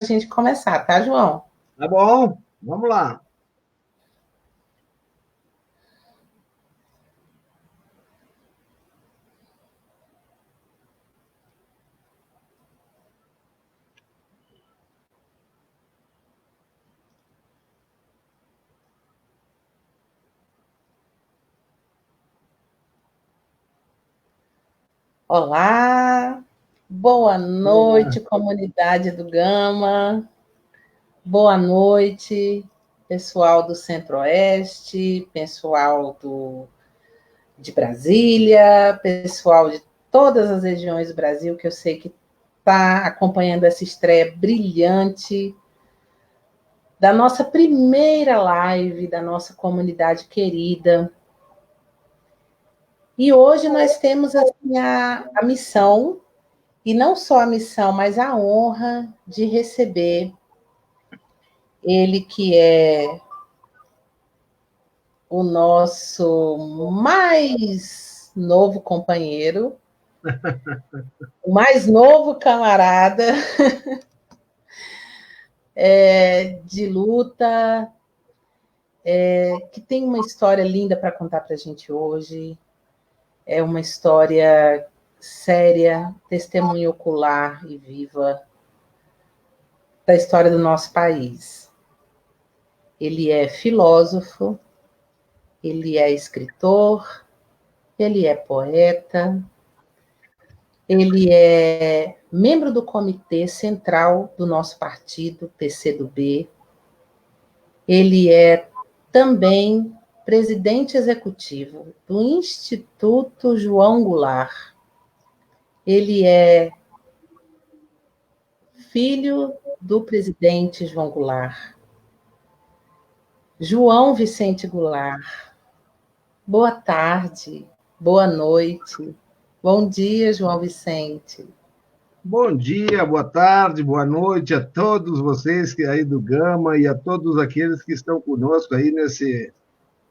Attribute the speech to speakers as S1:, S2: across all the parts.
S1: gente começar, tá, João?
S2: Tá bom, vamos lá.
S1: Olá, boa
S2: Olá.
S1: noite, comunidade do Gama, boa noite, pessoal do Centro-Oeste, pessoal de Brasília, pessoal de todas as regiões do Brasil, que eu sei que está acompanhando essa estreia brilhante da nossa primeira live, da nossa comunidade querida. E hoje nós temos assim, a missão, e não só a missão, mas a honra de receber ele que é o nosso mais novo companheiro, o mais novo camarada de luta, que tem uma história linda para contar para a gente hoje. É uma história séria, testemunho ocular e viva da história do nosso país. Ele é filósofo, ele é escritor, ele é poeta, ele é membro do comitê central do nosso partido, PCdoB. Ele é também presidente executivo do Instituto João Goulart. Ele é filho do presidente João Goulart. João Vicente Goulart. Boa tarde, boa noite. Bom dia, João Vicente.
S2: Bom dia, boa tarde, boa noite a todos vocês que aí do Gama e a todos aqueles que estão conosco aí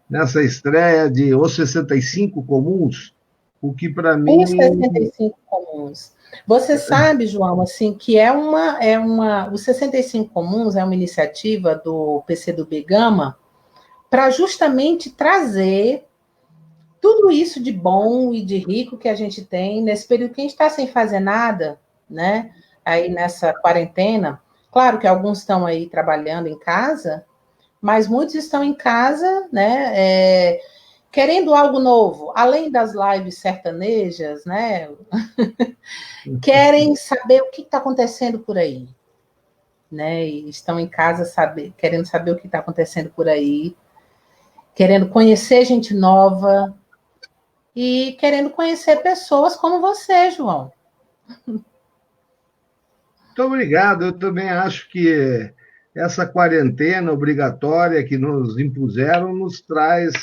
S2: nessa estreia de Os 65 Comuns, o que para
S1: Os
S2: mim
S1: 65 comuns. Você sabe, João, assim, que os 65 comuns é uma iniciativa do PCdoB Gama para justamente trazer tudo isso de bom e de rico que a gente tem nesse período que a gente está sem fazer nada, né? Aí nessa quarentena. Claro que alguns estão aí trabalhando em casa, mas muitos estão em casa, né? Querendo algo novo, além das lives sertanejas, né? Querem saber o que está acontecendo por aí, né? E estão em casa querendo saber o que está acontecendo por aí, querendo conhecer gente nova e querendo conhecer pessoas como você, João.
S2: muito obrigado. Eu também acho que essa quarentena obrigatória que nos impuseram nos traz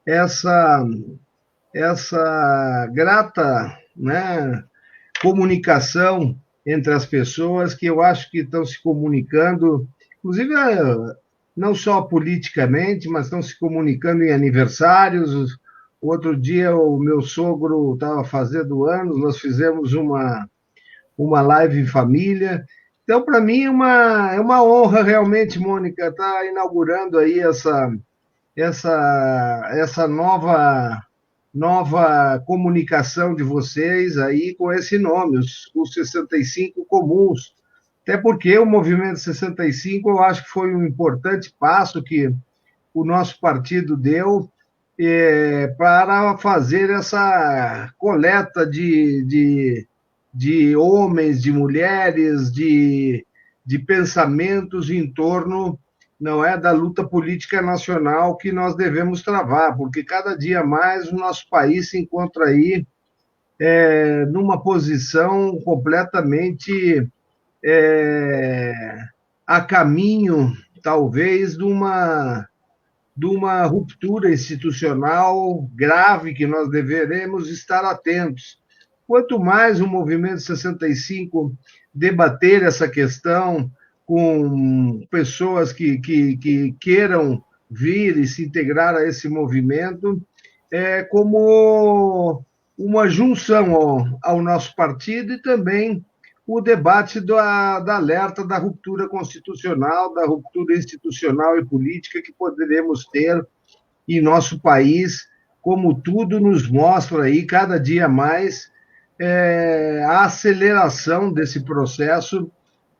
S2: essa grata, né, comunicação entre as pessoas que eu acho que estão se comunicando, inclusive não só politicamente, mas estão se comunicando em aniversários. Outro dia o meu sogro estava fazendo anos, nós fizemos uma live em família. Então, para mim, é uma honra realmente, Mônica, estar tá inaugurando aí essa nova comunicação de vocês aí com esse nome, os 65 Comuns. Até porque o Movimento 65, eu acho que foi um importante passo que o nosso partido deu para fazer essa coleta de homens, de mulheres, de pensamentos em torno, não é, da luta política nacional que nós devemos travar, porque cada dia mais o nosso país se encontra aí numa posição completamente é, a caminho, talvez, de uma ruptura institucional grave que nós deveremos estar atentos. Quanto mais o Movimento 65 debater essa questão com pessoas que queiram vir e se integrar a esse movimento, como uma junção ao nosso partido e também o debate da alerta da ruptura constitucional, da ruptura institucional e política que poderemos ter em nosso país, como tudo nos mostra aí, cada dia mais, a aceleração desse processo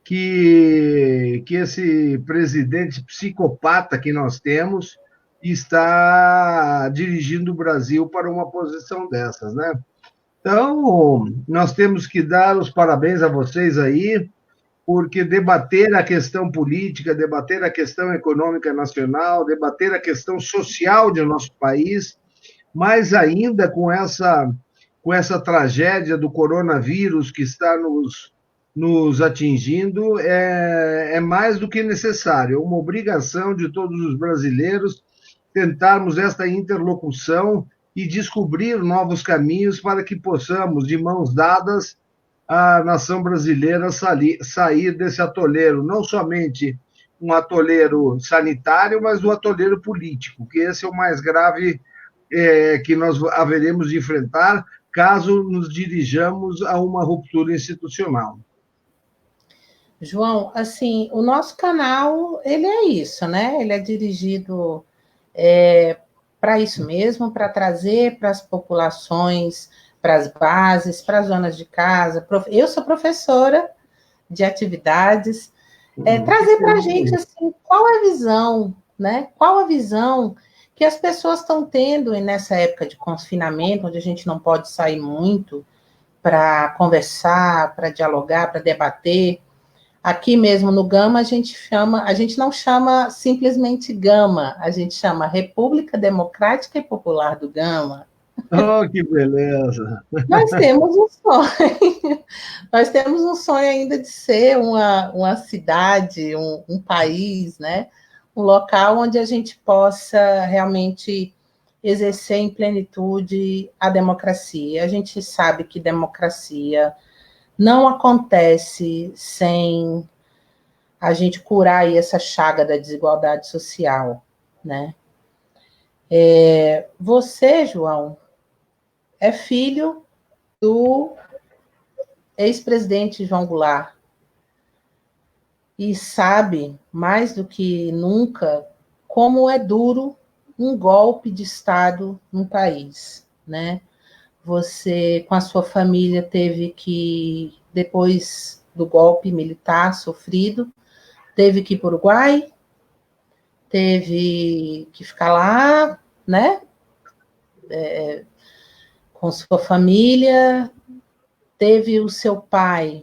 S2: que esse presidente psicopata que nós temos está dirigindo o Brasil para uma posição dessas, né? Então, nós temos que dar os parabéns a vocês aí, porque debater a questão política, debater a questão econômica nacional, debater a questão social de nosso país, mais ainda com essa tragédia do coronavírus que está nos atingindo, é mais do que necessário, é uma obrigação de todos os brasileiros tentarmos esta interlocução e descobrir novos caminhos para que possamos, de mãos dadas, a nação brasileira sair desse atoleiro, não somente um atoleiro sanitário, mas um atoleiro político, que esse é o mais grave que nós haveremos de enfrentar caso nos dirijamos a uma ruptura institucional.
S1: João, assim, o nosso canal, ele é isso, né? Ele é dirigido para isso mesmo, para trazer para as populações, para as bases, para as zonas de casa. Eu sou professora de atividades, trazer para a gente assim, qual é a visão, né? Qual a visão que as pessoas estão tendo nessa época de confinamento, onde a gente não pode sair muito para conversar, para dialogar, para debater. Aqui mesmo no Gama, a gente não chama simplesmente Gama, a gente chama República Democrática e Popular do Gama.
S2: Oh, que beleza!
S1: Nós temos um sonho, nós temos um sonho ainda de ser uma cidade, um país, né? Um local onde a gente possa realmente exercer em plenitude a democracia. A gente sabe que democracia não acontece sem a gente curar aí essa chaga da desigualdade social, né? Você, João, é filho do ex-presidente João Goulart e sabe, mais do que nunca, como é duro um golpe de Estado num país, né? Você, com a sua família, teve que, depois do golpe militar sofrido, teve que ir para o Uruguai, teve que ficar lá, né? Com sua família, teve o seu pai,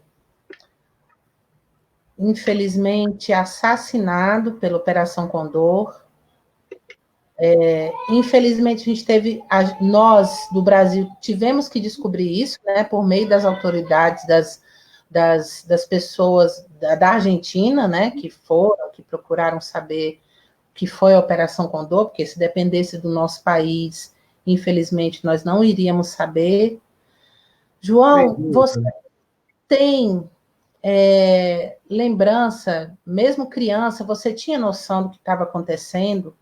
S1: infelizmente, assassinado pela Operação Condor. Infelizmente, a gente teve, nós do Brasil tivemos que descobrir isso, né, por meio das autoridades, das pessoas da Argentina, né, que procuraram saber o que foi a Operação Condor, porque se dependesse do nosso país, infelizmente, nós não iríamos saber. João, você tem lembrança, mesmo criança, você tinha noção do que estava acontecendo?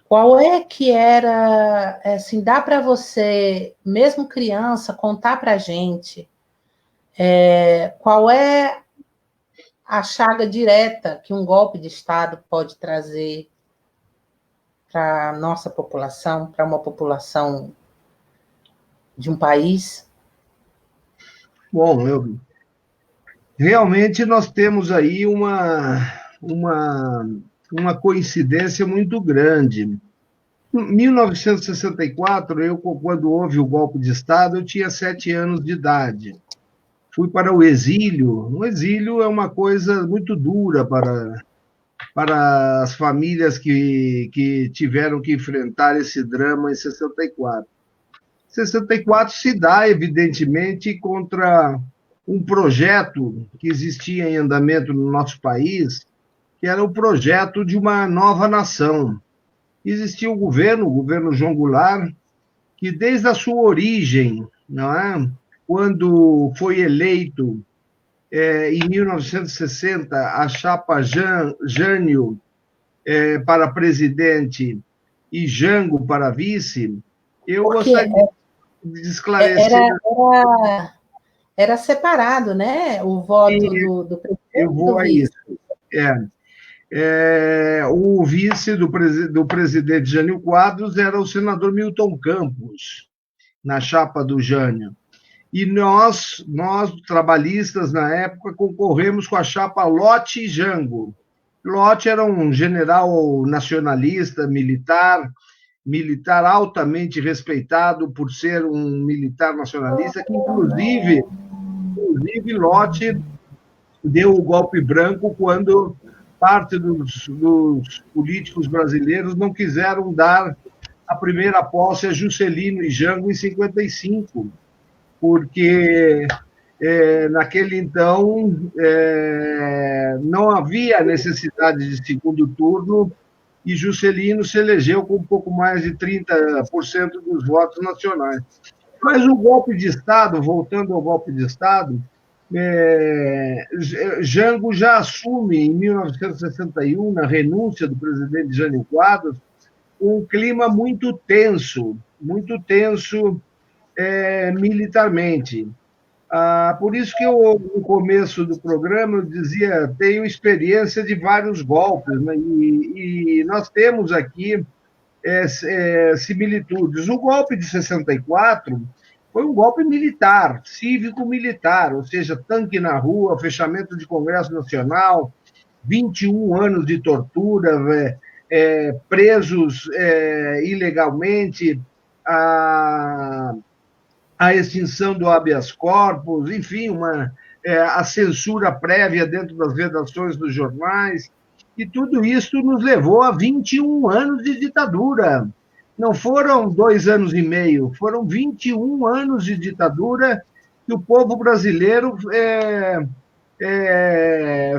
S1: Qual é que era, assim, dá para você, mesmo criança, contar para a gente qual é a chaga direta que um golpe de Estado pode trazer para a nossa população, para uma população de um país?
S2: Bom, realmente nós temos aí uma coincidência muito grande. Em 1964, quando houve o golpe de Estado, eu tinha 7 anos de idade. Fui para o exílio. O exílio é uma coisa muito dura para as famílias que tiveram que enfrentar esse drama em 64. 64 se dá, evidentemente, contra um projeto que existia em andamento no nosso país, que era o projeto de uma nova nação. Existia o governo João Goulart, que desde a sua origem, não é? Quando foi eleito em 1960 a chapa Jânio para presidente e Jango para vice, eu gostaria de esclarecer.
S1: era separado, né? O voto do presidente.
S2: Eu vou a isso. O vice do presidente Jânio Quadros era o senador Milton Campos, na chapa do Jânio. E nós, trabalhistas, na época, concorremos com a chapa Lott e Jango. Lott era um general nacionalista, militar altamente respeitado por ser um militar nacionalista, que, inclusive Lott deu o golpe branco quando parte dos políticos brasileiros não quiseram dar a primeira posse a Juscelino e Jango em 55, porque naquele então não havia necessidade de segundo turno e Juscelino se elegeu com um pouco mais de 30% dos votos nacionais. Mas o golpe de Estado, voltando ao golpe de Estado, Jango já assume, em 1961, na renúncia do presidente Jânio Quadros, um clima muito tenso militarmente. Por isso que no começo do programa, eu dizia, tenho experiência de vários golpes, né? E nós temos aqui similitudes. O golpe de 64 foi um golpe militar, cívico-militar, ou seja, tanque na rua, fechamento de Congresso Nacional, 21 anos de tortura, presos ilegalmente, a extinção do habeas corpus, enfim, a censura prévia dentro das redações dos jornais, e tudo isso nos levou a 21 anos de ditadura. Não foram 2 anos e meio, foram 21 anos de ditadura que o povo brasileiro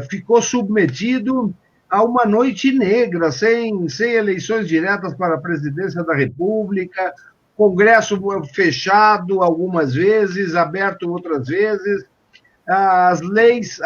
S2: ficou submetido a uma noite negra, sem eleições diretas para a presidência da República, Congresso fechado algumas vezes, aberto outras vezes, as leis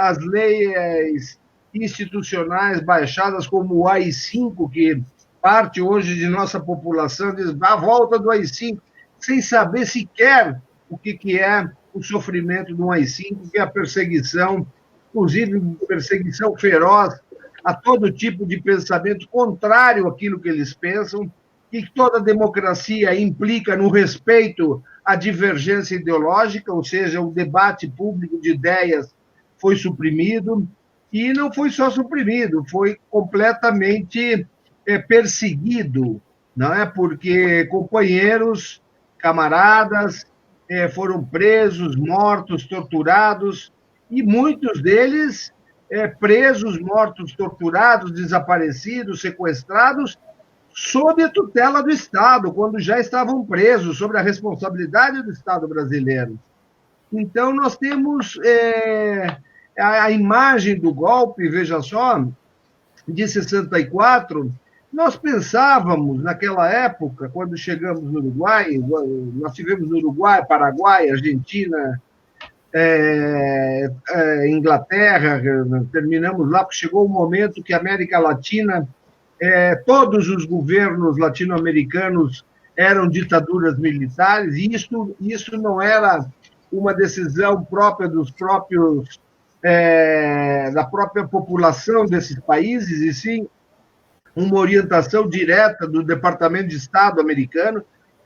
S2: institucionais baixadas, como o AI-5, que parte hoje de nossa população diz a volta do AI-5, sem saber sequer o que é o sofrimento do AI-5, que é a perseguição, inclusive perseguição feroz a todo tipo de pensamento contrário àquilo que eles pensam, que toda democracia implica no respeito à divergência ideológica, ou seja, o debate público de ideias foi suprimido, e não foi só suprimido, foi completamente perseguido, não é? Porque companheiros, camaradas foram presos, mortos, torturados, e muitos deles presos, mortos, torturados, desaparecidos, sequestrados, sob a tutela do Estado, quando já estavam presos, sob a responsabilidade do Estado brasileiro. Então, nós temos a imagem do golpe, veja só, de 64, nós pensávamos, naquela época, quando chegamos no Uruguai, nós tivemos no Uruguai, Paraguai, Argentina, Inglaterra, terminamos lá, porque chegou o momento que a América Latina, todos os governos latino-americanos eram ditaduras militares, e isso não era uma decisão própria da própria população desses países, e sim uma orientação direta do Departamento de Estado americano,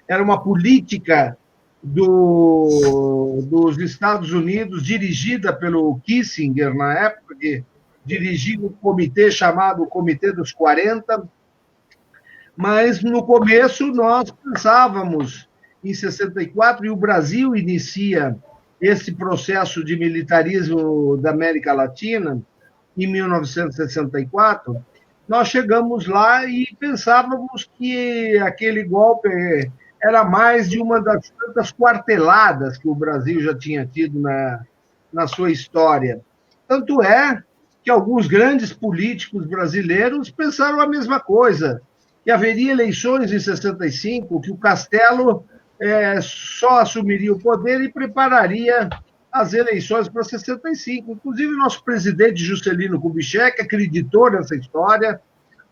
S2: era uma política dos Estados Unidos, dirigida pelo Kissinger, na época, que dirigia um comitê chamado Comitê dos 40, mas no começo nós pensávamos em 64, e o Brasil inicia esse processo de militarismo da América Latina em 1964, nós chegamos lá e pensávamos que aquele golpe era mais de uma das tantas quarteladas que o Brasil já tinha tido na sua história. Tanto é que alguns grandes políticos brasileiros pensaram a mesma coisa, que haveria eleições em 65, que o Castelo só assumiria o poder e prepararia as eleições para 65. Inclusive, nosso presidente Juscelino Kubitschek acreditou nessa história,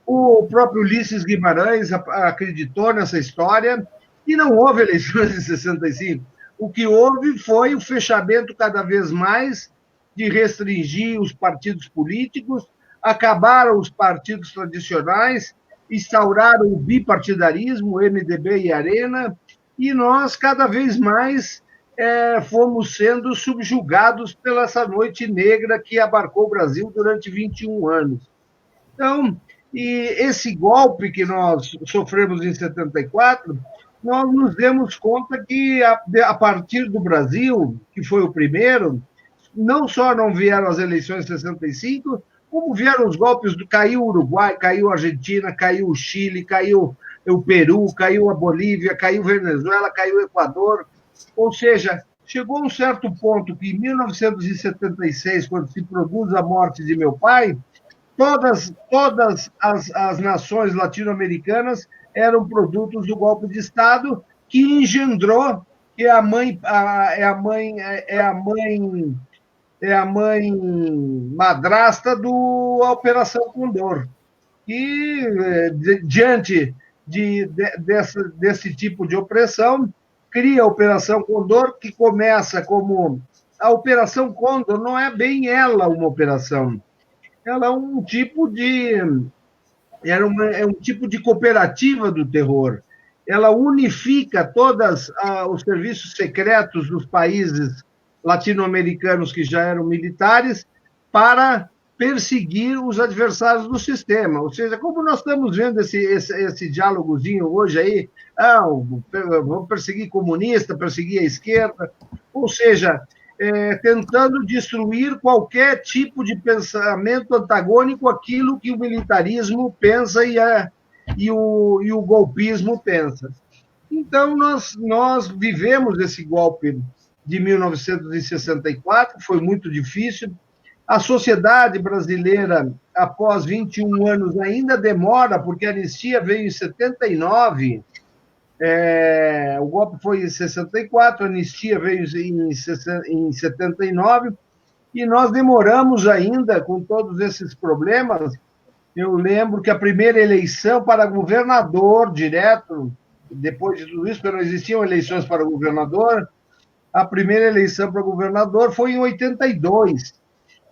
S2: o próprio Ulisses Guimarães acreditou nessa história, e não houve eleições em 65. O que houve foi o fechamento cada vez mais de restringir os partidos políticos, acabaram os partidos tradicionais, instauraram o bipartidarismo, o MDB e Arena, e nós cada vez mais fomos sendo subjugados pela essa noite negra que abarcou o Brasil durante 21 anos. Então, e esse golpe que nós sofremos em 74, nós nos demos conta que, a partir do Brasil, que foi o primeiro, não só não vieram as eleições em 65, como vieram os golpes, caiu o Uruguai, caiu a Argentina, caiu o Chile, caiu o Peru, caiu a Bolívia, caiu a Venezuela, caiu o Equador. Ou seja, chegou um certo ponto que, em 1976, quando se produz a morte de meu pai, todas as nações latino-americanas eram produtos do golpe de Estado que engendrou, que é a mãe madrasta da Operação Condor. E, diante desse tipo de opressão, cria a Operação Condor, que começa como... A Operação Condor não é bem ela uma operação. Ela é um tipo de cooperativa do terror. Ela unifica todos os serviços secretos dos países latino-americanos que já eram militares para perseguir os adversários do sistema. Ou seja, como nós estamos vendo esse diálogozinho hoje aí, vamos perseguir comunista, perseguir a esquerda, ou seja, tentando destruir qualquer tipo de pensamento antagônico àquilo que o militarismo pensa e o golpismo pensa. Então, nós vivemos esse golpe de 1964, foi muito difícil. A sociedade brasileira, após 21 anos, ainda demora, porque a anistia veio em 79, o golpe foi em 64, a anistia veio em 79, e nós demoramos ainda com todos esses problemas. Eu lembro que a primeira eleição para governador direto, depois de tudo isso, porque não existiam eleições para governador, a primeira eleição para governador foi em 82,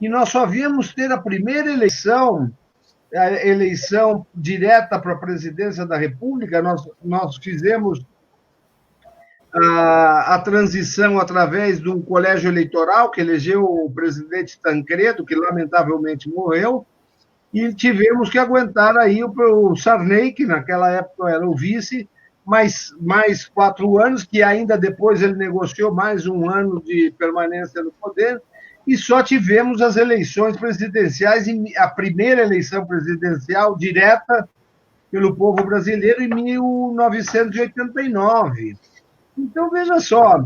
S2: e nós só víamos ter a primeira eleição, a eleição direta para a presidência da República. Nós fizemos a transição através de um colégio eleitoral que elegeu o presidente Tancredo, que lamentavelmente morreu, e tivemos que aguentar aí o Sarney, que naquela época era o vice, mais 4 anos, que ainda depois ele negociou mais 1 ano de permanência no poder, e só tivemos as eleições presidenciais, a primeira eleição presidencial direta pelo povo brasileiro em 1989. Então, veja só,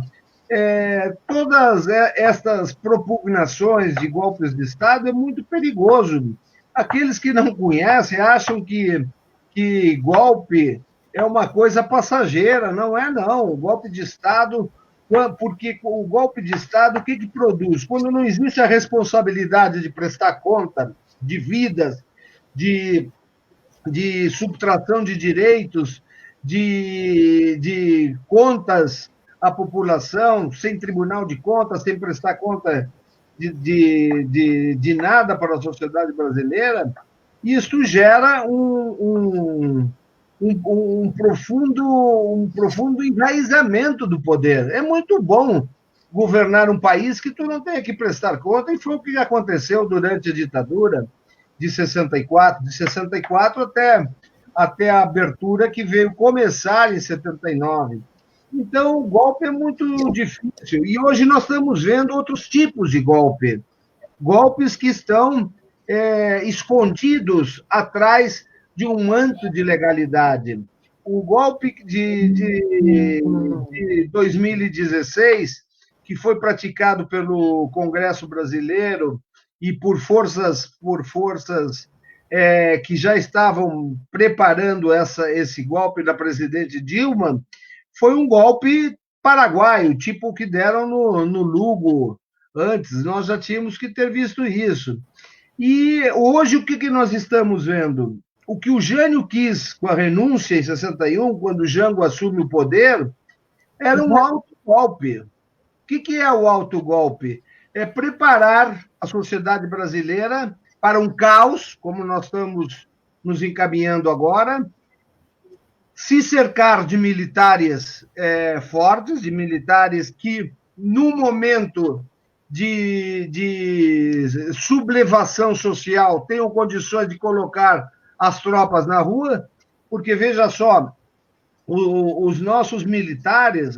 S2: todas estas propugnações de golpes de Estado é muito perigoso. Aqueles que não conhecem acham que golpe é uma coisa passageira. Não é, não. O golpe de Estado... Porque o golpe de Estado, o que produz? Quando não existe a responsabilidade de prestar conta de vidas, de subtração de direitos, de contas à população, sem tribunal de contas, sem prestar conta de nada para a sociedade brasileira, isso gera um profundo enraizamento do poder. É muito bom governar um país que tu não tenha que prestar conta, e foi o que aconteceu durante a ditadura de 64, até a abertura que veio começar em 79. Então, o golpe é muito difícil. E hoje nós estamos vendo outros tipos de golpe. Golpes que estão escondidos atrás de um manto de legalidade. O golpe de 2016, que foi praticado pelo Congresso Brasileiro e por forças que já estavam preparando esse golpe da presidente Dilma, foi um golpe paraguaio, tipo o que deram no Lugo antes. Nós já tínhamos que ter visto isso. E hoje o que nós estamos vendo? O que o Jânio quis com a renúncia em 61, quando o Jango assume o poder, era um autogolpe. O que é o autogolpe? É preparar a sociedade brasileira para um caos, como nós estamos nos encaminhando agora, se cercar de militares fortes, de militares que, no momento de sublevação social, tenham condições de colocar as tropas na rua, porque, veja só, os nossos militares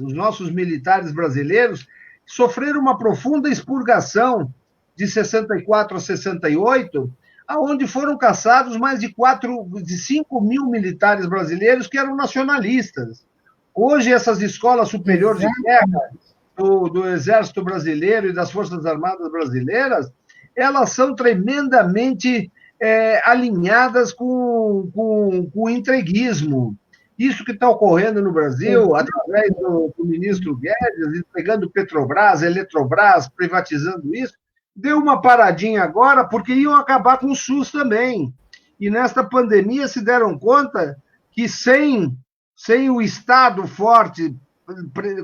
S2: brasileiros, sofreram uma profunda expurgação de 64 a 68, aonde foram caçados mais de 5 mil militares brasileiros que eram nacionalistas. Hoje, essas escolas superiores de guerra do Exército Brasileiro e das Forças Armadas Brasileiras, elas são tremendamente alinhadas com o entreguismo. Isso que está ocorrendo no Brasil, através do ministro Guedes, entregando Petrobras, Eletrobras, privatizando isso, deu uma paradinha agora, porque iam acabar com o SUS também. E nesta pandemia se deram conta que sem o Estado forte,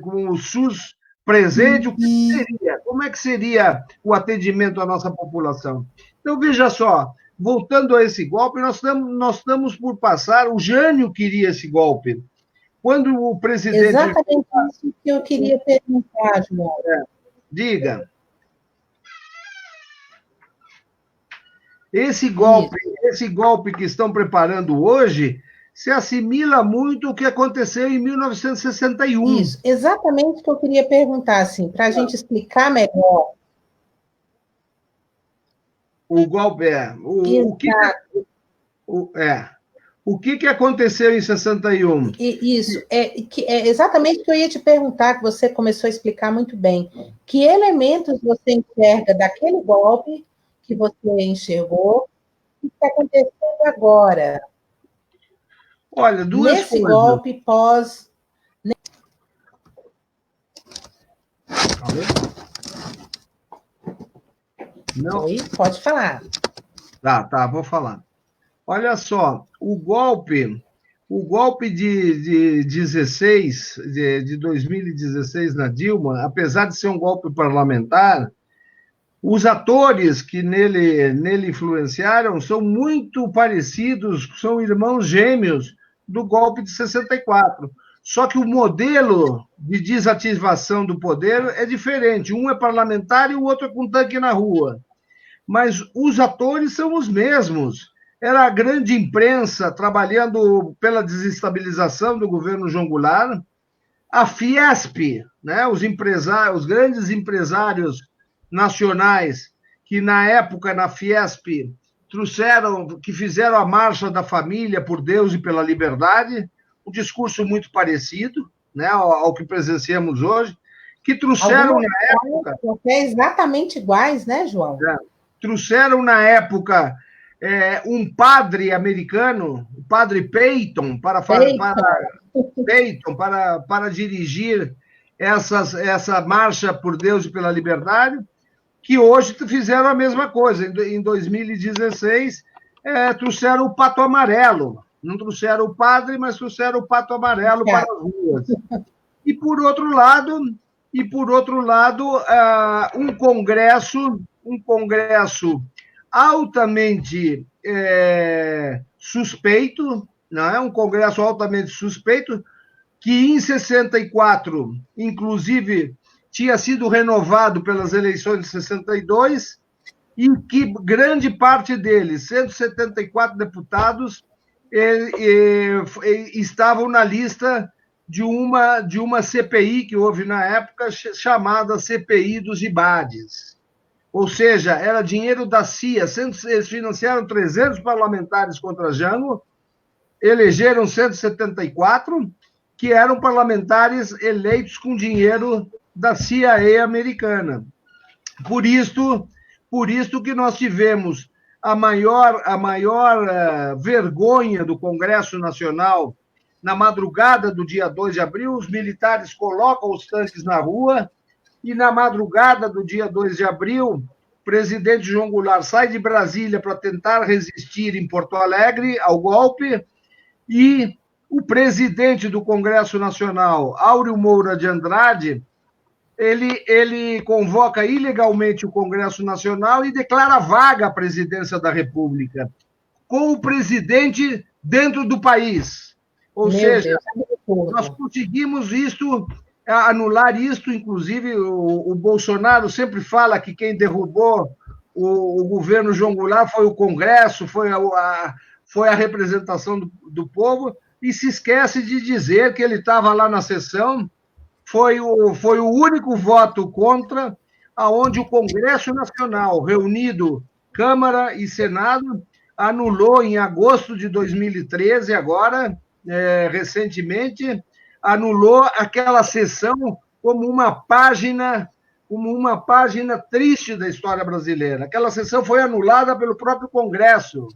S2: com o SUS presente, o que seria? Como é que seria o atendimento à nossa população? Então, veja só, voltando a esse golpe, nós estamos por passar, o Jânio queria esse golpe. Quando o presidente...
S1: Exatamente isso que eu queria perguntar, João.
S2: Diga. Esse golpe que estão preparando hoje se assimila muito ao que aconteceu em 1961.
S1: Isso, exatamente o que eu queria perguntar, assim, para a gente explicar melhor.
S2: O golpe o que aconteceu em 61?
S1: Isso, é exatamente o que eu ia te perguntar, que você começou a explicar muito bem. Que elementos você enxerga daquele golpe que você enxergou e que está acontecendo agora?
S2: Olha,
S1: nesse golpe pós... Não. Oi, pode falar.
S2: Tá, vou falar. Olha só, o golpe de 2016 na Dilma, apesar de ser um golpe parlamentar, os atores que nele influenciaram são muito parecidos, são irmãos gêmeos do golpe de 64. Só que o modelo de desativação do poder é diferente. Um é parlamentar e o outro é com tanque na rua. Mas os atores são os mesmos. Era a grande imprensa trabalhando pela desestabilização do governo João Goulart, a Fiesp, né, os grandes empresários nacionais que na época na Fiesp que fizeram a marcha da família por Deus e pela liberdade, um discurso muito parecido, né, ao que presenciamos hoje, que trouxeram na época...
S1: exatamente iguais, né, João?
S2: Trouxeram na época um padre americano, o padre Peyton, para dirigir essa marcha por Deus e pela liberdade, que hoje fizeram a mesma coisa. Em 2016, trouxeram o Pato Amarelo. Não trouxeram o padre, mas trouxeram o Pato Amarelo para as ruas. E, por outro lado, um congresso altamente suspeito, não é? Um congresso altamente suspeito, que em 64, inclusive, tinha sido renovado pelas eleições de 62, e que grande parte deles, 174 deputados, estavam na lista de uma CPI que houve na época, chamada CPI dos IBADes. Ou seja, era dinheiro da CIA. Eles financiaram 300 parlamentares contra Jango, elegeram 174, que eram parlamentares eleitos com dinheiro da CIA americana. Por isso que nós tivemos a maior vergonha do Congresso Nacional. Na madrugada do dia 2 de abril, os militares colocam os tanques na rua, e na madrugada do dia 2 de abril, o presidente João Goulart sai de Brasília para tentar resistir em Porto Alegre ao golpe, e o presidente do Congresso Nacional, Áureo Moura de Andrade, ele convoca ilegalmente o Congresso Nacional e declara vaga a presidência da República, com o presidente dentro do país. Ou seja, nós conseguimos anular isto, inclusive o Bolsonaro sempre fala que quem derrubou o governo João Goulart foi o Congresso, foi a representação do povo, e se esquece de dizer que ele estava lá na sessão, foi o único voto contra, aonde o Congresso Nacional, reunido Câmara e Senado, anulou em agosto de 2013, agora, recentemente, anulou aquela sessão como uma página triste da história brasileira. Aquela sessão foi anulada pelo próprio Congresso,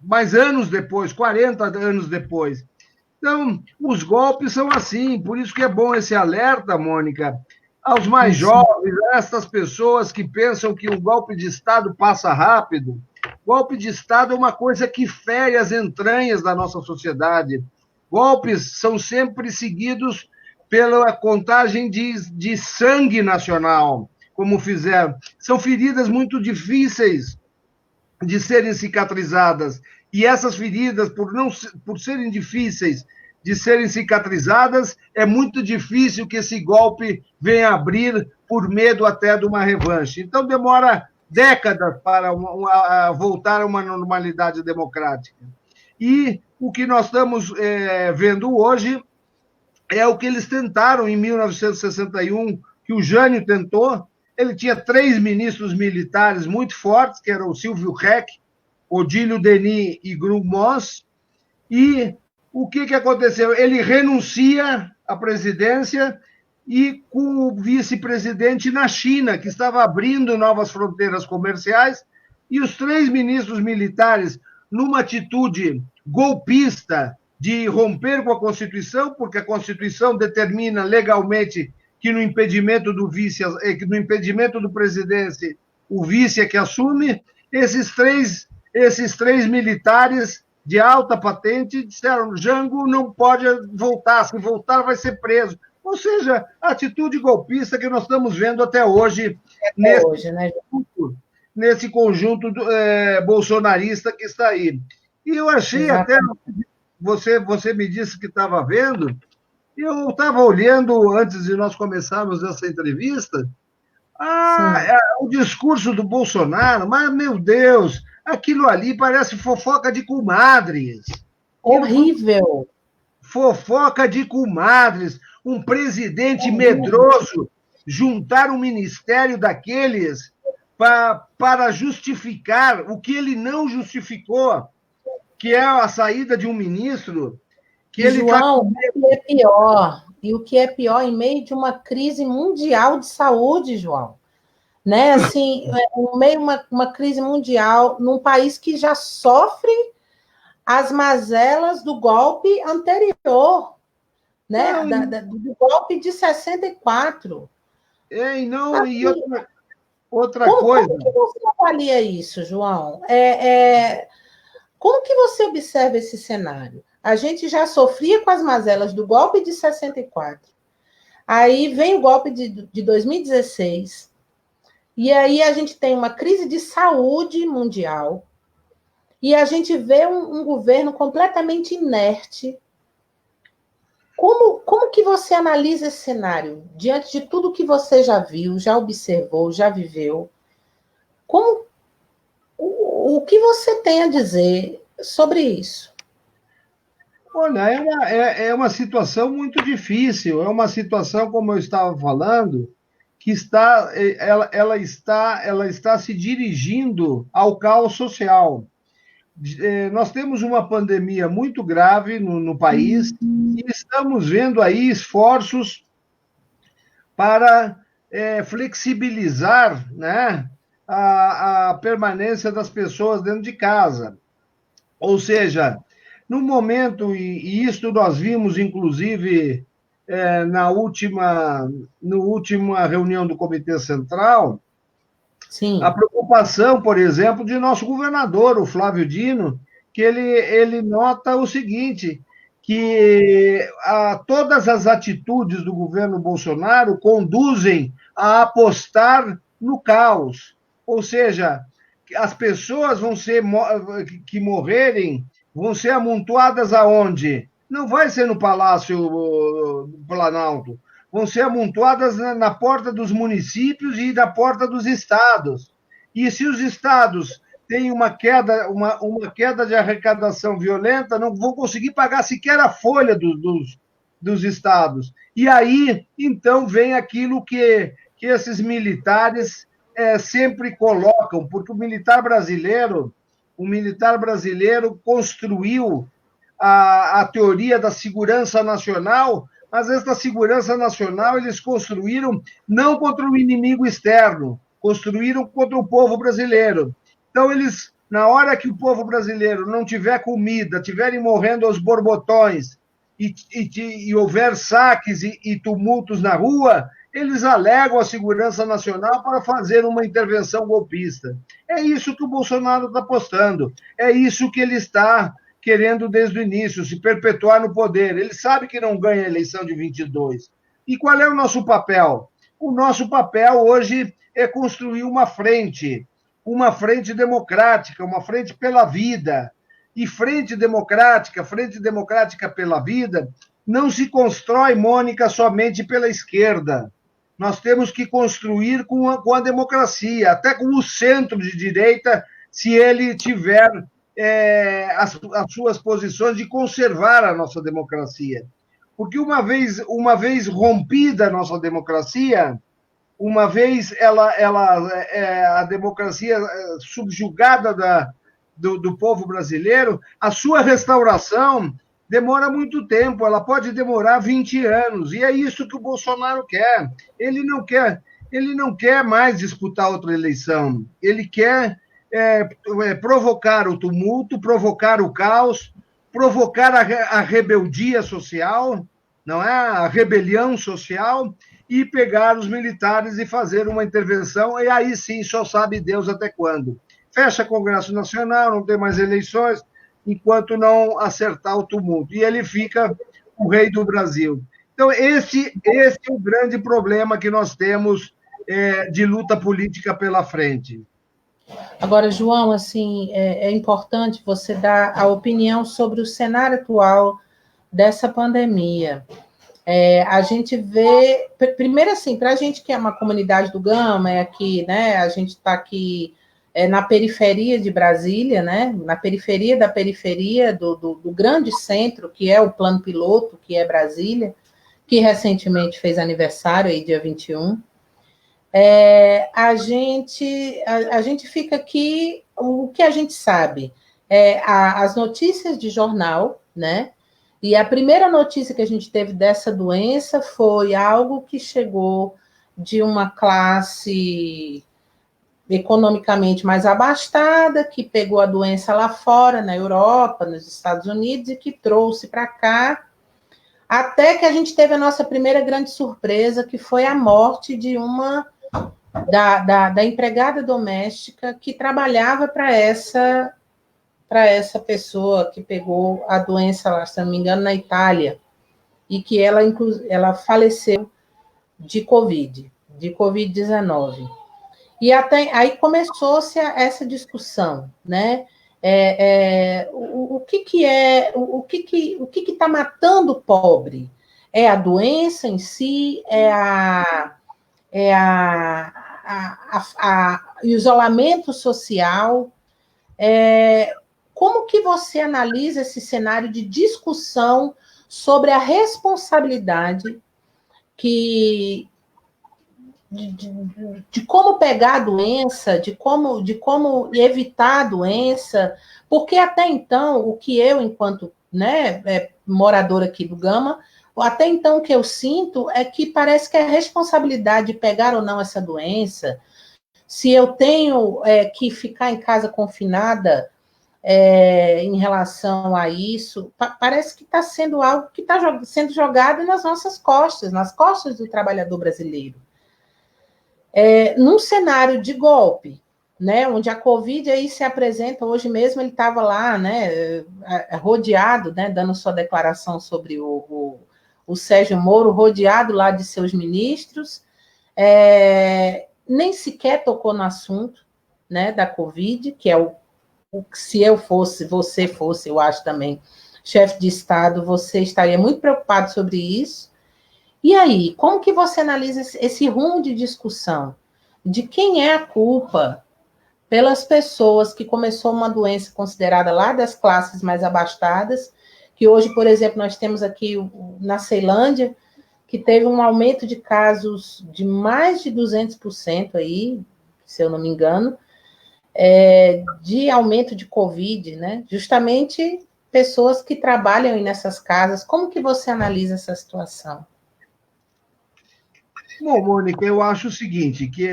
S2: mas anos depois, 40 anos depois. Então, os golpes são assim, por isso que é bom esse alerta, Mônica, aos mais jovens, a essas pessoas que pensam que um golpe de Estado passa rápido. Golpe de Estado é uma coisa que fere as entranhas da nossa sociedade. Golpes são sempre seguidos pela contagem de sangue nacional, como fizeram. São feridas muito difíceis de serem cicatrizadas. E essas feridas, por serem difíceis de serem cicatrizadas, é muito difícil que esse golpe venha abrir por medo até de uma revanche. Então, demora décadas para voltar a uma normalidade democrática. E o que nós estamos vendo hoje é o que eles tentaram em 1961, que o Jânio tentou. Ele tinha 3 ministros militares muito fortes, que eram o Silvio Reck, Odílio Denis e Grum Moss, e o que aconteceu? Ele renuncia à presidência e com o vice-presidente na China, que estava abrindo novas fronteiras comerciais, e os 3 ministros militares, numa atitude golpista de romper com a Constituição, porque a Constituição determina legalmente que no impedimento do presidente, o vice é que assume, esses três militares de alta patente disseram: Jango não pode voltar, se voltar vai ser preso. Ou seja, a atitude golpista que nós estamos vendo até hoje, nesse conjunto bolsonarista que está aí. E eu achei até, você me disse que estava vendo, eu estava olhando antes de nós começarmos essa entrevista, o discurso do Bolsonaro, mas, meu Deus, aquilo ali parece fofoca de comadres.
S1: Horrível.
S2: Fofoca de comadres. Um presidente medroso juntar um ministério daqueles para justificar o que ele não justificou, que é a saída de um ministro que ele
S1: João, o que é pior, e o que é pior em meio de uma crise mundial de saúde, João, né? Assim, no meio de uma crise mundial, num país que já sofre as mazelas do golpe anterior, né? Do golpe de 64.
S2: E outra coisa.
S1: Como que você avalia isso, João? Como que você observa esse cenário? A gente já sofria com as mazelas do golpe de 64. Aí vem o golpe de 2016. E aí a gente tem uma crise de saúde mundial. E a gente vê um governo completamente inerte. Como que você analisa esse cenário? Diante de tudo que você já viu, já observou, já viveu. O que você tem a dizer sobre isso?
S2: Olha, é uma situação muito difícil, é uma situação, como eu estava falando, que ela está se dirigindo ao caos social. Nós temos uma pandemia muito grave no país e estamos vendo aí esforços para flexibilizar, né, a permanência das pessoas dentro de casa. Ou seja, no momento, e isso nós vimos, inclusive, na última reunião do Comitê Central,
S1: Sim.
S2: A preocupação, por exemplo, de nosso governador, o Flávio Dino, que ele nota o seguinte, que todas as atitudes do governo Bolsonaro conduzem a apostar no caos. Ou seja, as pessoas que morrerem vão ser amontoadas aonde? Não vai ser no Palácio do Planalto, vão ser amontoadas na porta dos municípios e na porta dos estados. E se os estados têm uma queda de arrecadação violenta, não vão conseguir pagar sequer a folha dos estados. E aí, então, vem aquilo que esses militares sempre colocam, porque o militar brasileiro construiu a teoria da segurança nacional, mas essa segurança nacional eles construíram não contra o inimigo externo, construíram contra o povo brasileiro. Então, eles, na hora que o povo brasileiro não tiver comida, estiverem morrendo aos borbotões e houver saques e tumultos na rua, eles alegam a segurança nacional para fazer uma intervenção golpista. É isso que o Bolsonaro está apostando, é isso que ele está querendo desde o início, se perpetuar no poder. Ele sabe que não ganha a eleição de 22. E qual é o nosso papel? O nosso papel hoje é construir uma frente democrática, uma frente pela vida. E frente democrática pela vida, não se constrói, Mônica, somente pela esquerda. Nós temos que construir com a democracia, até com o centro de direita, se ele tiver as suas posições de conservar a nossa democracia. Porque uma vez rompida a nossa democracia, uma vez a democracia subjugada do povo brasileiro, a sua restauração demora muito tempo, ela pode demorar 20 anos, e é isso que o Bolsonaro quer. Ele não quer mais disputar outra eleição, ele quer provocar o tumulto, provocar o caos, provocar a rebeldia social, não é? A rebelião social, e pegar os militares e fazer uma intervenção, e aí sim só sabe Deus até quando. Fecha Congresso Nacional, não tem mais eleições, enquanto não acertar o tumulto. E ele fica o rei do Brasil. Então, esse é o grande problema que nós temos de luta política pela frente.
S1: Agora, João, assim, é importante você dar a opinião sobre o cenário atual dessa pandemia. A gente vê, primeiro assim, para a gente que é uma comunidade do Gama, aqui, né, a gente está aqui na periferia de Brasília, né, na periferia da periferia do grande centro, que é o Plano Piloto, que é Brasília, que recentemente fez aniversário, aí, dia 21. A gente fica aqui, o que a gente sabe as notícias de jornal, né? E a primeira notícia que a gente teve dessa doença foi algo que chegou de uma classe economicamente mais abastada, que pegou a doença lá fora, na Europa, nos Estados Unidos, e que trouxe para cá, até que a gente teve a nossa primeira grande surpresa, que foi a morte de da empregada doméstica que trabalhava para essa pessoa que pegou a doença lá, se não me engano, na Itália, e que ela faleceu de Covid-19. E até aí começou-se essa discussão, né? O que está matando o pobre? É a doença em si? O isolamento social? Como que você analisa esse cenário de discussão sobre a responsabilidade de como pegar a doença, de como evitar a doença, porque até então, o que eu, enquanto moradora aqui do Gama, até então o que eu sinto é que parece que é a responsabilidade de pegar ou não essa doença, se eu tenho que ficar em casa confinada em relação a isso, parece que está sendo algo que está sendo jogado nas nossas costas, nas costas do trabalhador brasileiro. Num cenário de golpe, né, onde a Covid aí se apresenta, hoje mesmo ele estava lá, né, rodeado, né, dando sua declaração sobre o Sérgio Moro, rodeado lá de seus ministros, nem sequer tocou no assunto, né, da Covid, que é se eu fosse, você fosse, eu acho também, chefe de Estado, você estaria muito preocupado sobre isso. E aí, como que você analisa esse rumo de discussão? De quem é a culpa pelas pessoas que começou uma doença considerada lá das classes mais abastadas, que hoje, por exemplo, nós temos aqui na Ceilândia, que teve um aumento de casos de mais de 200% aí, se eu não me engano, de aumento de Covid, né? Justamente pessoas que trabalham nessas casas. Como que você analisa essa situação?
S2: Bom, Mônica, eu acho o seguinte, que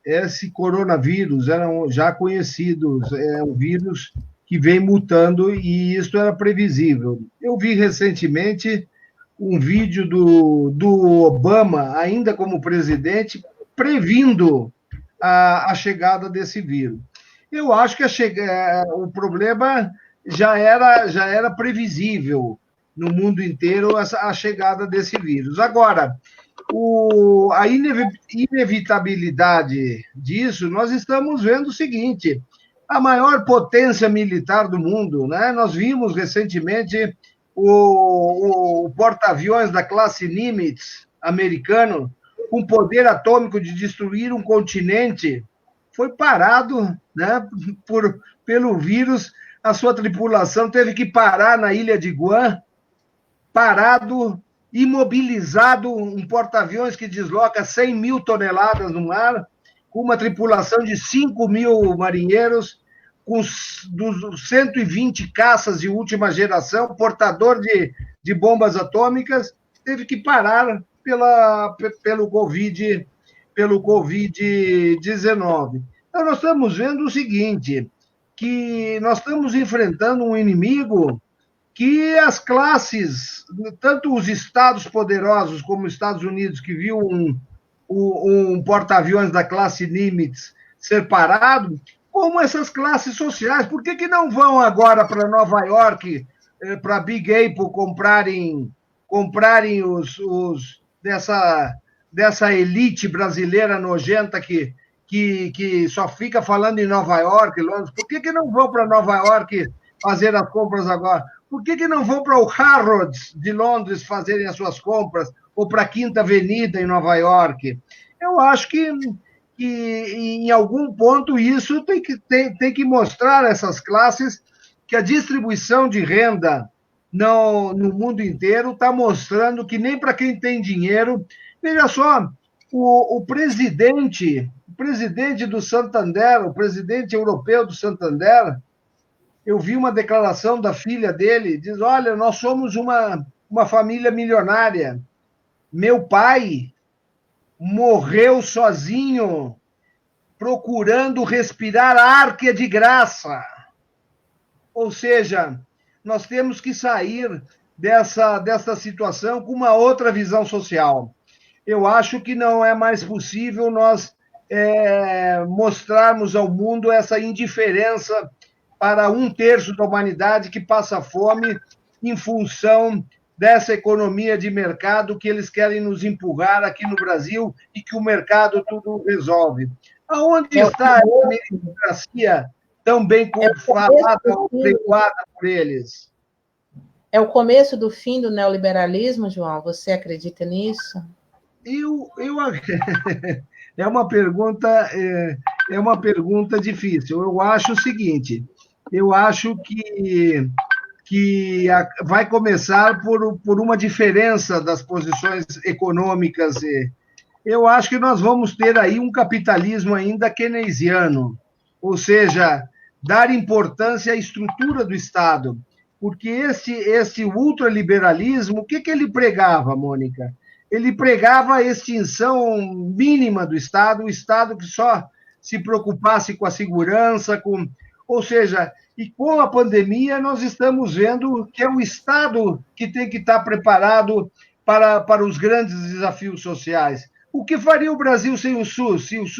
S2: esse coronavírus eram já conhecidos, é um vírus que vem mutando e isso era previsível. Eu vi recentemente um vídeo do Obama, ainda como presidente, previndo a chegada desse vírus. Eu acho que o problema já era previsível no mundo inteiro a chegada desse vírus. Agora, a inevitabilidade disso, nós estamos vendo o seguinte: a maior potência militar do mundo, né? Nós vimos recentemente o porta-aviões da classe Nimitz americano, com poder atômico de destruir um continente, foi parado, né, pelo vírus. A sua tripulação teve que parar na ilha de Guam, parado, imobilizado, um porta-aviões que desloca 100 mil toneladas no mar, com uma tripulação de 5 mil marinheiros, com 120 caças de última geração, portador de bombas atômicas, teve que parar pelo Covid-19. Então, nós estamos vendo o seguinte, que nós estamos enfrentando um inimigo que as classes, tanto os estados poderosos como os Estados Unidos, que viu um porta-aviões da classe Nimitz ser parado, como essas classes sociais. Por que não vão agora para Nova York, para Big Apple, comprarem dessa elite brasileira nojenta que só fica falando em Nova York, Londres? Por que não vão para Nova York fazer as compras agora? Por que não vão para o Harrods de Londres fazerem as suas compras, ou para a Quinta Avenida em Nova York? Eu acho que em algum ponto isso tem que mostrar a essas classes que a distribuição de renda no mundo inteiro está mostrando que nem para quem tem dinheiro. Veja só, o presidente do Santander, o presidente europeu do Santander, eu vi uma declaração da filha dele, diz: olha, nós somos uma família milionária. Meu pai morreu sozinho, procurando respirar ar que é de graça. Ou seja, nós temos que sair dessa situação com uma outra visão social. Eu acho que não é mais possível nós mostrarmos ao mundo essa indiferença para 1/3 da humanidade que passa fome em função dessa economia de mercado que eles querem nos empurrar aqui no Brasil e que o mercado tudo resolve. Aonde está a democracia tão bem falada ou pregoada por eles?
S1: É o começo do fim do neoliberalismo, João? Você acredita nisso?
S2: É uma pergunta difícil. Eu acho o seguinte: eu acho que vai começar por uma diferença das posições econômicas. Eu acho que nós vamos ter aí um capitalismo ainda keynesiano, ou seja, dar importância à estrutura do Estado, porque esse ultraliberalismo, o que ele pregava, Mônica? Ele pregava a extinção mínima do Estado, o Estado que só se preocupasse com a segurança, ou seja, e com a pandemia nós estamos vendo que é o Estado que tem que estar preparado para os grandes desafios sociais. O que faria o Brasil sem o SUS, se os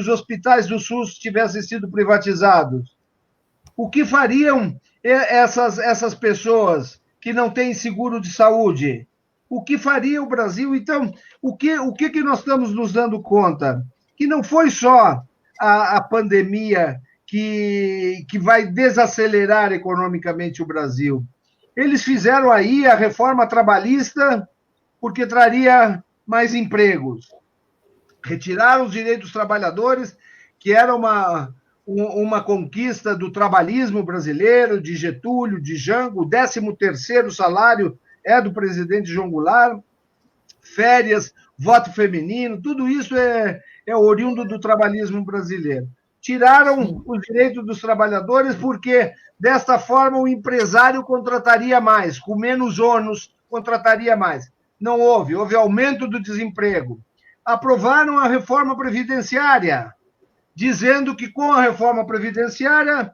S2: hospitais do SUS tivessem sido privatizados? O que fariam essas pessoas que não têm seguro de saúde? O que faria o Brasil? Então, o que nós estamos nos dando conta? Que não foi só a pandemia que vai desacelerar economicamente o Brasil. Eles fizeram aí a reforma trabalhista porque traria mais empregos. Retiraram os direitos dos trabalhadores, que era uma conquista do trabalhismo brasileiro, de Getúlio, de Jango. O 13º salário é do presidente João Goulart, férias, voto feminino, tudo isso é oriundo do trabalhismo brasileiro. Tiraram os direitos dos trabalhadores porque, desta forma, o empresário contrataria mais, com menos ônus, contrataria mais. Não houve aumento do desemprego. Aprovaram a reforma previdenciária, dizendo que com a reforma previdenciária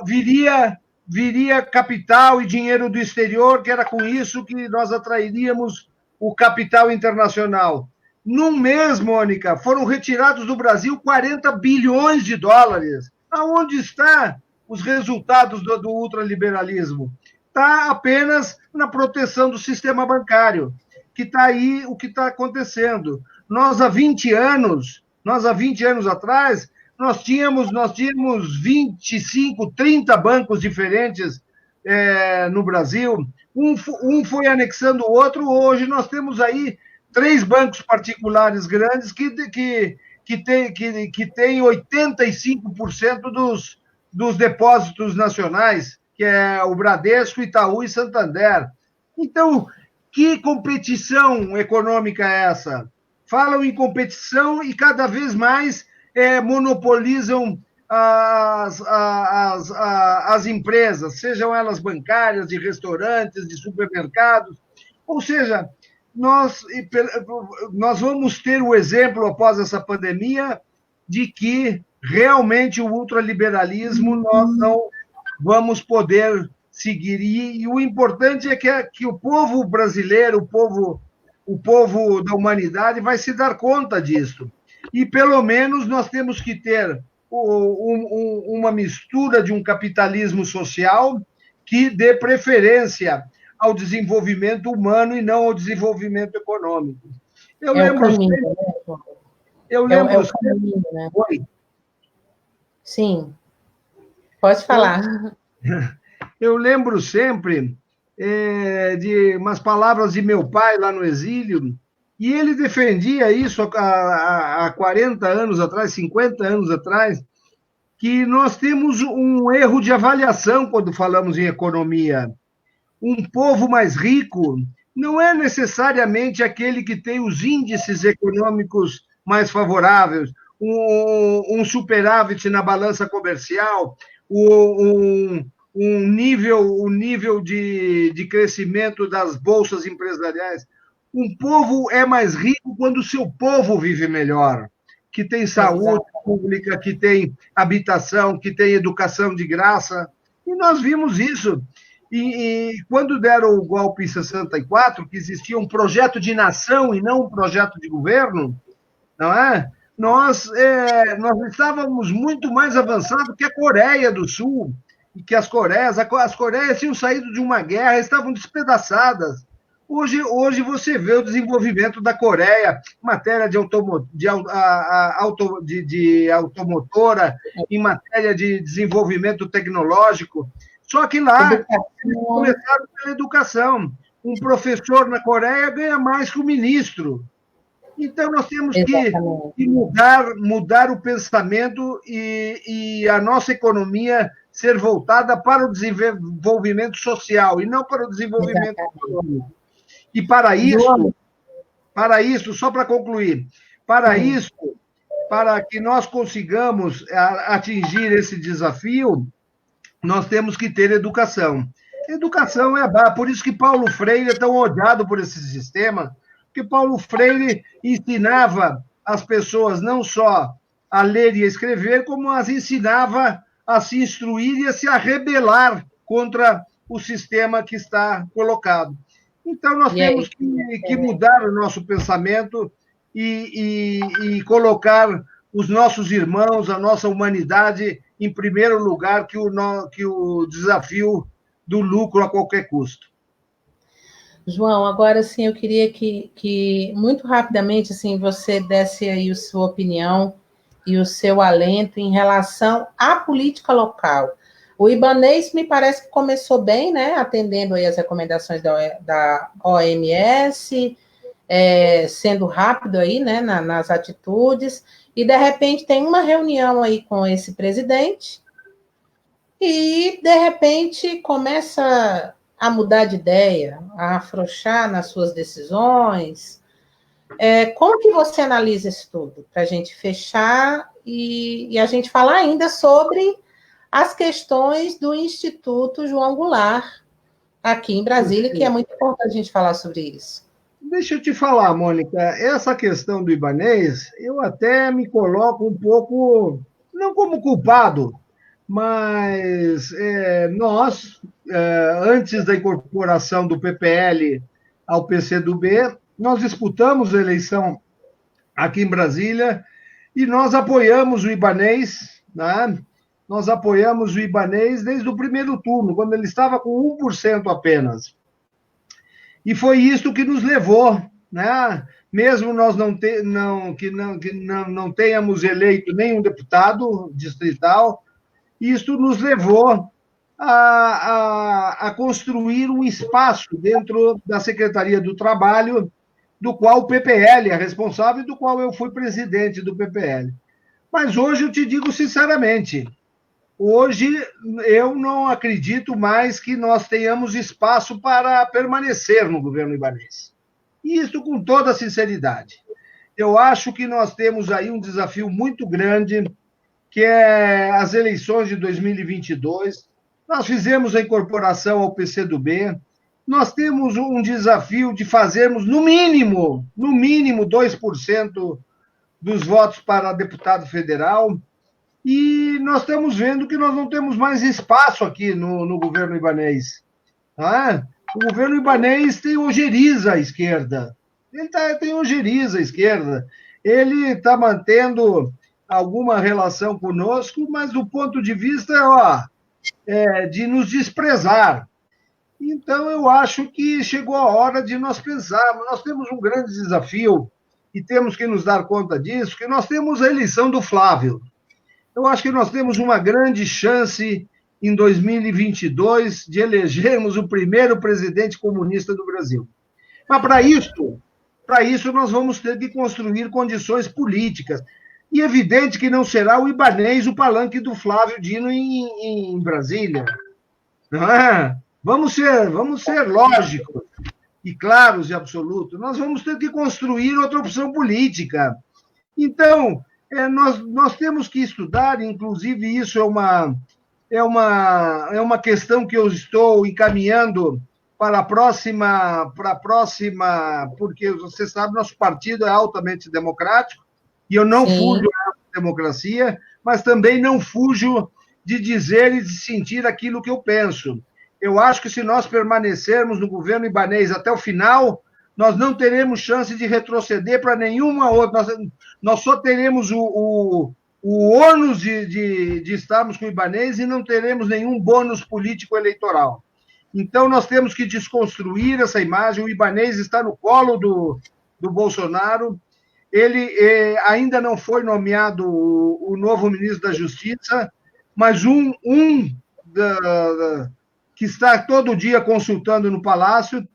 S2: viria capital e dinheiro do exterior, que era com isso que nós atrairíamos o capital internacional. Num mês, Mônica, foram retirados do Brasil 40 bilhões de dólares. Aonde estão os resultados do ultraliberalismo? Está apenas na proteção do sistema bancário, que está aí o que está acontecendo. Nós, há 20 anos atrás, nós tínhamos 25, 30 bancos diferentes no Brasil. Um foi anexando o outro. Hoje nós temos aí 3 bancos particulares grandes que têm 85% dos depósitos nacionais, que é o Bradesco, Itaú e Santander. Então, que competição econômica é essa? Falam em competição e cada vez mais monopolizam as empresas, sejam elas bancárias, de restaurantes, de supermercados. Ou seja, nós vamos ter o exemplo, após essa pandemia, de que realmente o ultraliberalismo nós não vamos poder seguir. E o importante é que o povo brasileiro, o povo da humanidade vai se dar conta disso. E, pelo menos, nós temos que ter uma mistura de um capitalismo social que dê preferência ao desenvolvimento humano e não ao desenvolvimento econômico. Eu lembro sempre...
S1: o caminho, né?
S2: Oi?
S1: Sim, pode falar.
S2: Eu lembro sempre de umas palavras de meu pai lá no exílio, e ele defendia isso há 40 anos atrás, 50 anos atrás, que nós temos um erro de avaliação quando falamos em economia. Um povo mais rico não é necessariamente aquele que tem os índices econômicos mais favoráveis, um superávit na balança comercial, um nível de crescimento das bolsas empresariais. Um povo é mais rico quando o seu povo vive melhor, que tem saúde pública, que tem habitação, que tem educação de graça. E nós vimos isso. E quando deram o golpe em 64, que existia um projeto de nação e não um projeto de governo, não é? Nós estávamos muito mais avançados que a Coreia do Sul, que as Coreias tinham saído de uma guerra, estavam despedaçadas. Hoje você vê o desenvolvimento da Coreia em matéria de automotora, em matéria de desenvolvimento tecnológico. Só que lá começaram pela educação. Um professor na Coreia ganha mais que o ministro. Então, nós temos que mudar o pensamento e a nossa economia ser voltada para o desenvolvimento social e não para o desenvolvimento econômico. E para isso, só para concluir, para que nós consigamos atingir esse desafio, nós temos que ter educação. Educação é a base, por isso que Paulo Freire é tão odiado por esse sistema, porque Paulo Freire ensinava as pessoas não só a ler e a escrever, como as ensinava a se instruir e a se rebelar contra o sistema que está colocado. Então, nós temos que mudar o nosso pensamento e colocar os nossos irmãos, a nossa humanidade, em primeiro lugar que o desafio do lucro a qualquer custo.
S1: João, agora sim, eu queria que muito rapidamente assim, você desse aí a sua opinião e o seu alento em relação à política local. O Ibanez me parece que começou bem, né, atendendo aí as recomendações da OMS, sendo rápido aí, né, nas atitudes, e de repente tem uma reunião aí com esse presidente, e de repente começa a mudar de ideia, a afrouxar nas suas decisões. Como que você analisa isso tudo? Para a gente fechar e a gente falar ainda sobre as questões do Instituto João Goulart, aqui em Brasília, que é muito importante a gente falar sobre isso.
S2: Deixa eu te falar, Mônica, essa questão do Ibanez, eu até me coloco um pouco, não como culpado, mas nós, antes da incorporação do PPL ao PCdoB, nós disputamos a eleição aqui em Brasília e nós apoiamos o Ibanez, né? Nós apoiamos o Ibanez desde o primeiro turno, quando ele estava com 1% apenas. E foi isso que nos levou, né? Mesmo nós não tenhamos eleito nenhum deputado distrital, isso nos levou a construir um espaço dentro da Secretaria do Trabalho, do qual o PPL é responsável e do qual eu fui presidente do PPL. Mas hoje eu te digo sinceramente, hoje eu não acredito mais que nós tenhamos espaço para permanecer no governo Ibanez. E isso com toda sinceridade. Eu acho que nós temos aí um desafio muito grande, que é as eleições de 2022. Nós fizemos a incorporação ao PCdoB. Nós temos um desafio de fazermos, no mínimo 2% dos votos para deputado federal. E nós estamos vendo que nós não temos mais espaço aqui no governo Ibanez. O governo Ibanez tem ojeriza à esquerda. Ele tem ojeriza à esquerda. Ele está mantendo alguma relação conosco, mas do ponto de vista de nos desprezar. Então, eu acho que chegou a hora de nós pensarmos. Nós temos um grande desafio, e temos que nos dar conta disso, que nós temos a eleição do Flávio. Eu acho que nós temos uma grande chance, em 2022, de elegermos o primeiro presidente comunista do Brasil. Mas, para isso, nós vamos ter que construir condições políticas. E é evidente que não será o Ibanez o palanque do Flávio Dino em Brasília. Não é? Vamos ser lógicos e claros e absolutos. Nós vamos ter que construir outra opção política. Então, nós temos que estudar, inclusive isso é uma questão que eu estou encaminhando para a próxima, porque você sabe, nosso partido é altamente democrático, e eu não fujo da democracia, mas também não fujo de dizer e de sentir aquilo que eu penso. Eu acho que se nós permanecermos no governo Ibanez até o final, nós não teremos chance de retroceder para nenhuma outra. Nós só teremos o ônus de estarmos com o Ibanez e não teremos nenhum bônus político eleitoral. Então, nós temos que desconstruir essa imagem. O Ibanez está no colo do Bolsonaro. Ele ainda não foi nomeado o novo ministro da Justiça, mas que está todo dia consultando no Palácio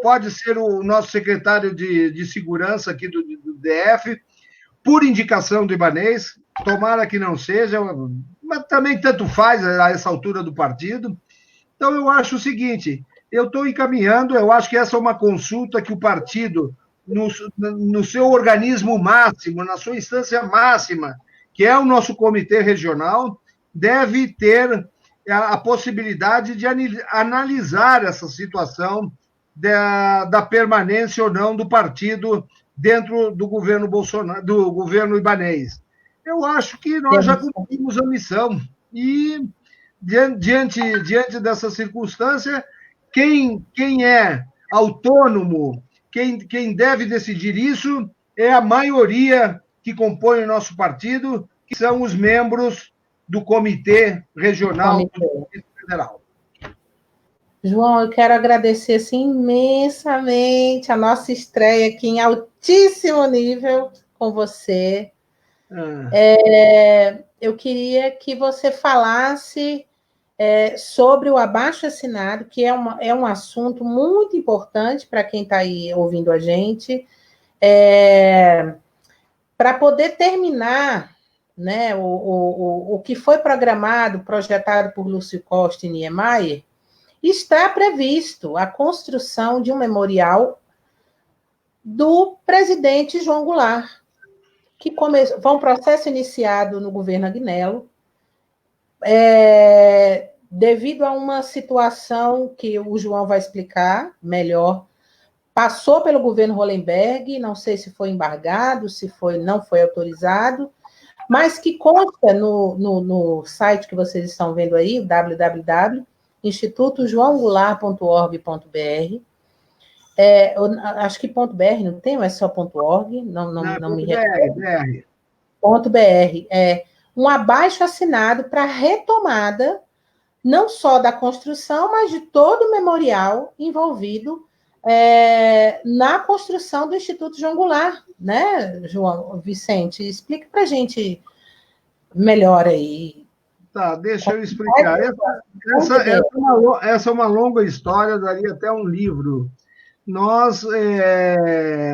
S2: pode ser o nosso secretário de Segurança aqui do DF, por indicação do Ibanez, tomara que não seja, mas também tanto faz a essa altura do partido. Então, eu acho o seguinte, eu estou encaminhando, eu acho que essa é uma consulta que o partido, no seu organismo máximo, na sua instância máxima, que é o nosso comitê regional, deve ter a possibilidade de analisar essa situação da permanência ou não do partido dentro do governo Bolsonaro, do governo Ibanez. Eu acho que nós já cumprimos a missão e diante dessa circunstância, quem é autônomo, quem deve decidir isso é a maioria que compõe o nosso partido, que são os membros do Comitê Regional do Distrito Federal.
S1: João, eu quero agradecer assim, imensamente a nossa estreia aqui em altíssimo nível com você. Eu queria que você falasse sobre o abaixo-assinado, que é um assunto muito importante para quem está aí ouvindo a gente, para poder terminar, né, o que foi programado, projetado por Lúcio Costa e Niemeyer. Está previsto a construção de um memorial do presidente João Goulart, que foi um processo iniciado no governo Agnello, devido a uma situação que o João vai explicar melhor, passou pelo governo Hollenberg, não sei se foi embargado, não foi autorizado, mas que consta no site que vocês estão vendo aí, www.institutojoaogoulart.org.br. Acho que .br não tem, mas é só .org, não me recordo. .br, um abaixo-assinado para retomada, não só da construção, mas de todo o memorial envolvido na construção do Instituto João Goulart, né, João Vicente? Explica para a gente melhor aí.
S2: Tá, deixa eu explicar. Essa é uma longa história, daria até um livro. Nós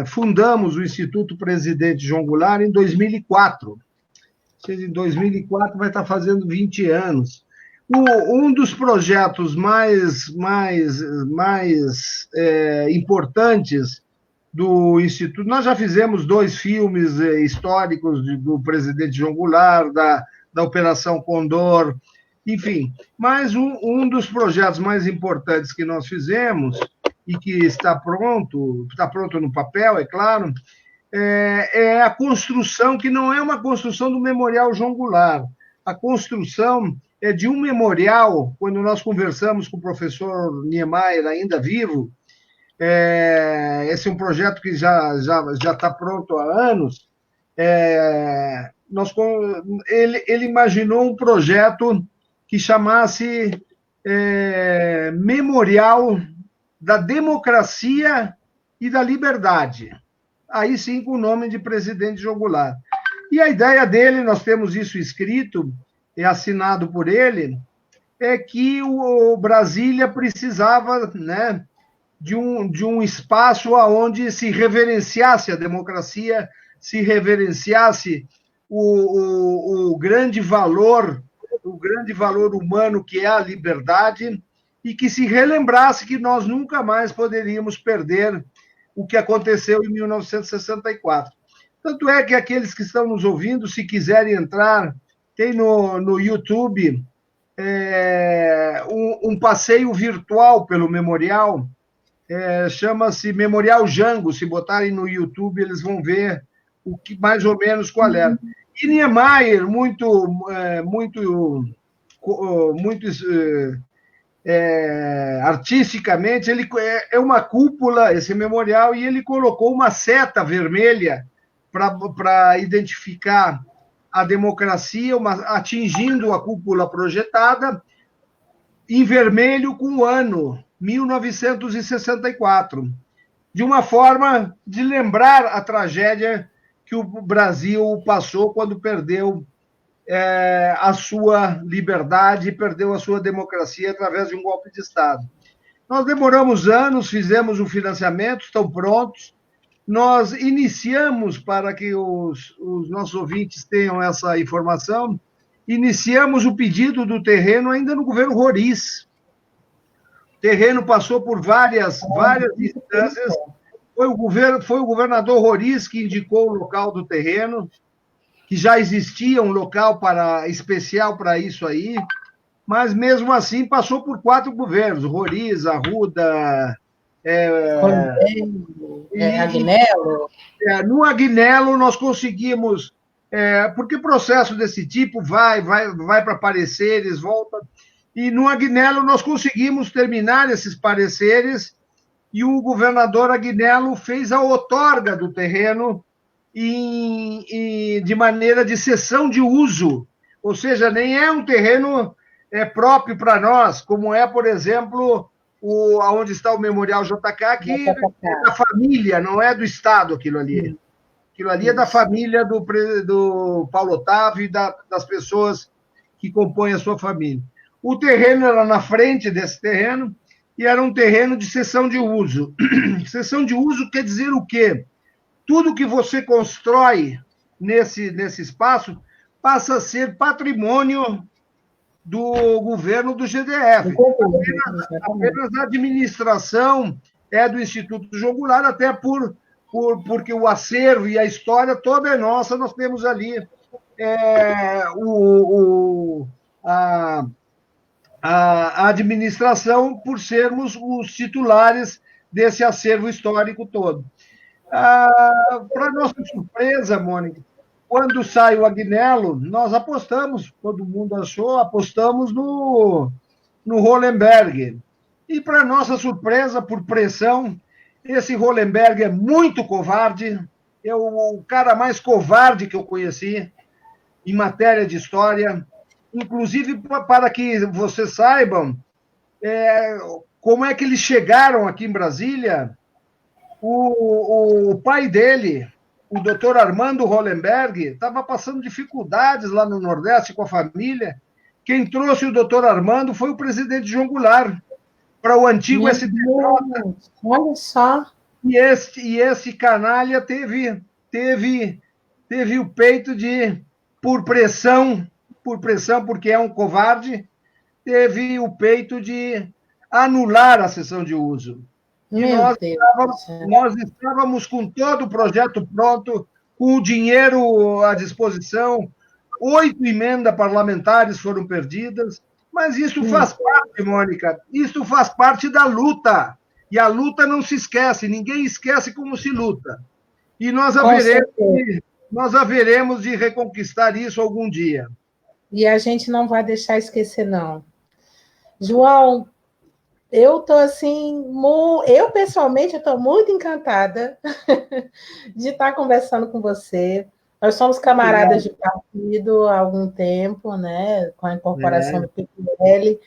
S2: fundamos o Instituto Presidente João Goulart em 2004. Ou seja, em 2004 vai estar fazendo 20 anos. Um dos projetos mais importantes do Instituto, nós já fizemos 2 filmes históricos do presidente João Goulart, da Operação Condor, enfim. Mas um dos projetos mais importantes que nós fizemos, e que está pronto no papel, é claro, é a construção, que não é uma construção do Memorial João Goulart. A construção é de um memorial, quando nós conversamos com o professor Niemeyer, ainda vivo, esse é um projeto que já está pronto há anos, ele imaginou um projeto que chamasse Memorial da Democracia e da Liberdade. Aí sim, com o nome de presidente João Goulart. E a ideia dele, nós temos isso escrito, assinado por ele, é que o Brasília precisava, né, de um espaço onde se reverenciasse a democracia, se reverenciasse o grande valor humano que é a liberdade, e que se relembrasse que nós nunca mais poderíamos perder o que aconteceu em 1964. Tanto é que aqueles que estão nos ouvindo, se quiserem entrar, tem no YouTube um passeio virtual pelo memorial, chama-se Memorial Jango. Se botarem no YouTube, eles vão ver mais ou menos qual é. E Niemeyer, artisticamente, ele é uma cúpula, esse memorial, e ele colocou uma seta vermelha para identificar a democracia, atingindo a cúpula projetada, em vermelho com o ano 1964, de uma forma de lembrar a tragédia que o Brasil passou quando perdeu a sua liberdade, perdeu a sua democracia através de um golpe de Estado. Nós demoramos anos, fizemos um financiamento, estão prontos. Nós iniciamos, para que os nossos ouvintes tenham essa informação, iniciamos o pedido do terreno ainda no governo Roriz. O terreno passou por várias instâncias. Foi o governador Roriz que indicou o local do terreno, que já existia um local especial para isso aí, mas mesmo assim passou por 4 governos: Roriz, Arruda,
S1: Agnello.
S2: No Agnello nós conseguimos, porque processo desse tipo vai para pareceres, volta, e no Agnello nós conseguimos terminar esses pareceres e o governador Agnello fez a outorga do terreno de maneira de cessão de uso, ou seja, nem é um terreno próprio para nós, como é, por exemplo, onde está o Memorial JK, que é da família, não é do Estado aquilo ali. Aquilo ali é da família do Paulo Otávio e das pessoas que compõem a sua família. O terreno era na frente desse terreno e era um terreno de cessão de uso. Cessão de uso quer dizer o quê? Tudo que você constrói nesse espaço passa a ser patrimônio do governo do GDF. Apenas a administração é do Instituto João Goulart, até porque o acervo e a história toda é nossa, nós temos ali a administração por sermos os titulares desse acervo histórico todo. Para nossa surpresa, Mônica, quando sai o Agnello, nós apostamos, todo mundo achou, apostamos no Hollenberg. E, para nossa surpresa, por pressão, esse Hollenberg é muito covarde, é o cara mais covarde que eu conheci em matéria de história. Inclusive, para que vocês saibam como é que eles chegaram aqui em Brasília, o pai dele, o doutor Armando Hollenberg, estava passando dificuldades lá no Nordeste com a família. Quem trouxe o doutor Armando foi o presidente João Goulart para o antigo STJ.
S1: Olha só.
S2: E esse canalha teve o peito de, por pressão, porque é um covarde, teve o peito de anular a cessão de uso. E nós estávamos com todo o projeto pronto, com o dinheiro à disposição, 8 emendas parlamentares foram perdidas, mas isso faz parte, Mônica, isso faz parte da luta. E a luta não se esquece, ninguém esquece como se luta. E nós haveremos de reconquistar isso algum dia.
S1: E a gente não vai deixar esquecer, não. João, eu estou assim, eu pessoalmente estou muito encantada de estar conversando com você. Nós somos camaradas de partido há algum tempo, né, com a incorporação do PPL,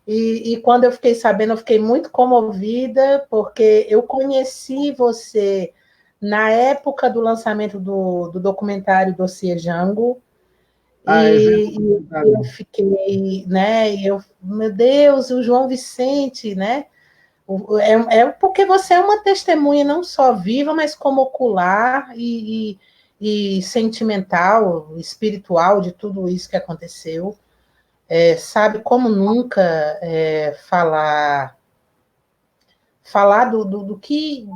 S1: e quando eu fiquei sabendo, eu fiquei muito comovida, porque eu conheci você na época do lançamento do documentário Dossiê Jango, e eu fiquei, né? Meu Deus, o João Vicente, né? Porque você é uma testemunha não só viva, mas como ocular e sentimental, espiritual de tudo isso que aconteceu. Sabe como nunca falar do que.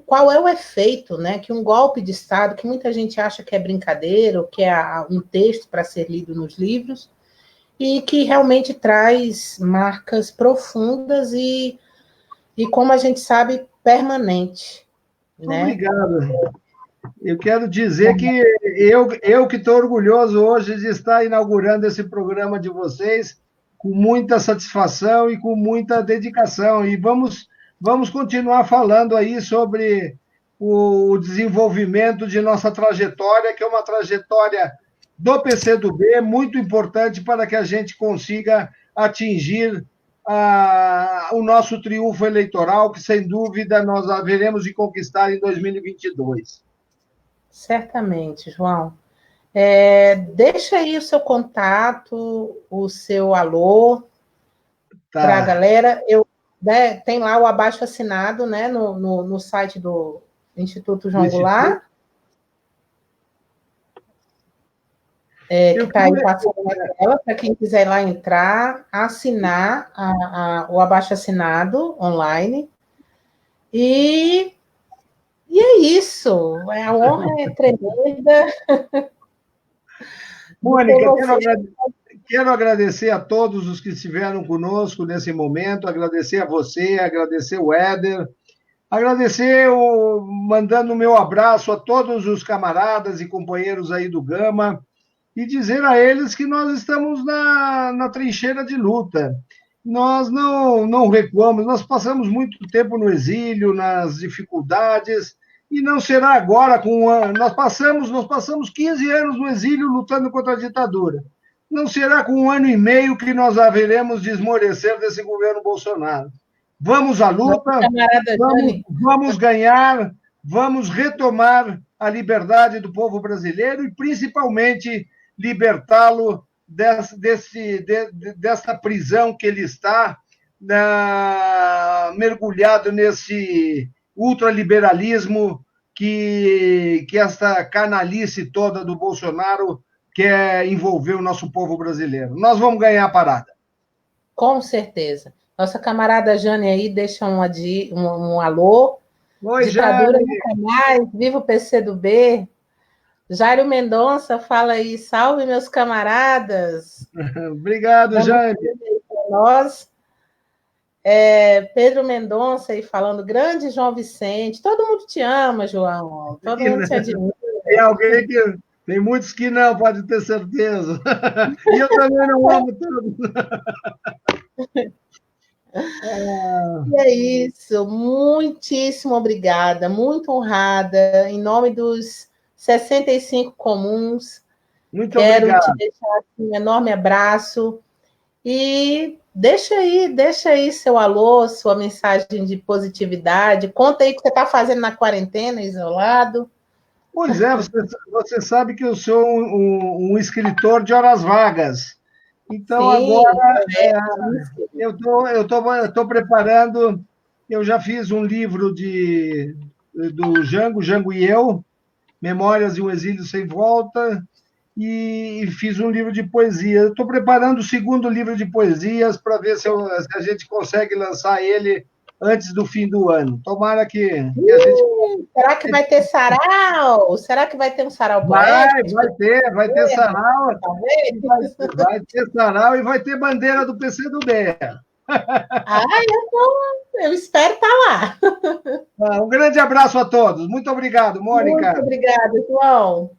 S1: Qual é o efeito, né, que um golpe de Estado, que muita gente acha que é brincadeira, ou que é um texto para ser lido nos livros, e que realmente traz marcas profundas e como a gente sabe, permanente. Né?
S2: Obrigado. Eu quero dizer que eu que estou orgulhoso hoje de estar inaugurando esse programa de vocês com muita satisfação e com muita dedicação. E vamos continuar falando aí sobre o desenvolvimento de nossa trajetória, que é uma trajetória do PCdoB, muito importante para que a gente consiga atingir o nosso triunfo eleitoral, que sem dúvida nós haveremos de conquistar em 2022.
S1: Certamente, João. Deixa aí o seu contato, o seu alô para a galera. Tem lá o abaixo-assinado, né, no site do Instituto João Goulart. Que está aí passando na tela, para quem quiser lá entrar, assinar o abaixo-assinado online. E é isso. A honra é tremenda.
S2: Mônica, quero agradecer a todos os que estiveram conosco nesse momento, agradecer a você, agradecer o Éder, agradecer, mandando o meu abraço a todos os camaradas e companheiros aí do Gama, e dizer a eles que nós estamos na trincheira de luta. nós não recuamos, nós passamos muito tempo no exílio, nas dificuldades, e não será agora com nós passamos 15 anos no exílio lutando contra a ditadura. Não será com 1 ano e meio que nós haveremos de esmorecer desse governo Bolsonaro. Vamos à luta, vamos ganhar, vamos retomar a liberdade do povo brasileiro e, principalmente, libertá-lo dessa prisão que ele está, mergulhado nesse ultraliberalismo que essa canalice toda do Bolsonaro quer envolver o nosso povo brasileiro. Nós vamos ganhar a parada.
S1: Com certeza. Nossa camarada Jane aí deixa um alô.
S2: Oi,
S1: ditadura
S2: Jane.
S1: nunca mais, viva o PCdoB. Jairo Mendonça fala aí, salve meus camaradas.
S2: Obrigado, Jane.
S1: Nós. Pedro Mendonça aí falando, grande João Vicente, todo mundo te ama, João, todo mundo te admira.
S2: Tem alguém que... Tem muitos que não, pode ter certeza. E eu também não amo todos.
S1: E é isso, muitíssimo obrigada, muito honrada, em nome dos 65 comuns.
S2: Muito
S1: Quero
S2: obrigado.
S1: te deixar assim, um enorme abraço e deixa aí seu alô, sua mensagem de positividade. Conta aí o que você está fazendo na quarentena, isolado.
S2: Pois é, você sabe que eu sou um escritor de horas vagas. Então, sim, agora eu estou preparando, eu já fiz um livro do Jango e eu, Memórias de um Exílio Sem Volta, e fiz um livro de poesia. Estou preparando o segundo livro de poesias para ver se a gente consegue lançar ele antes do fim do ano. Tomara que a gente...
S1: Será que vai ter sarau? Será que vai ter um sarau poético?
S2: Vai ter sarau. Vai ter sarau e vai ter bandeira do PCdoB.
S1: Eu espero estar lá.
S2: Um grande abraço a todos. Muito obrigado, Mônica.
S1: Muito obrigada, João.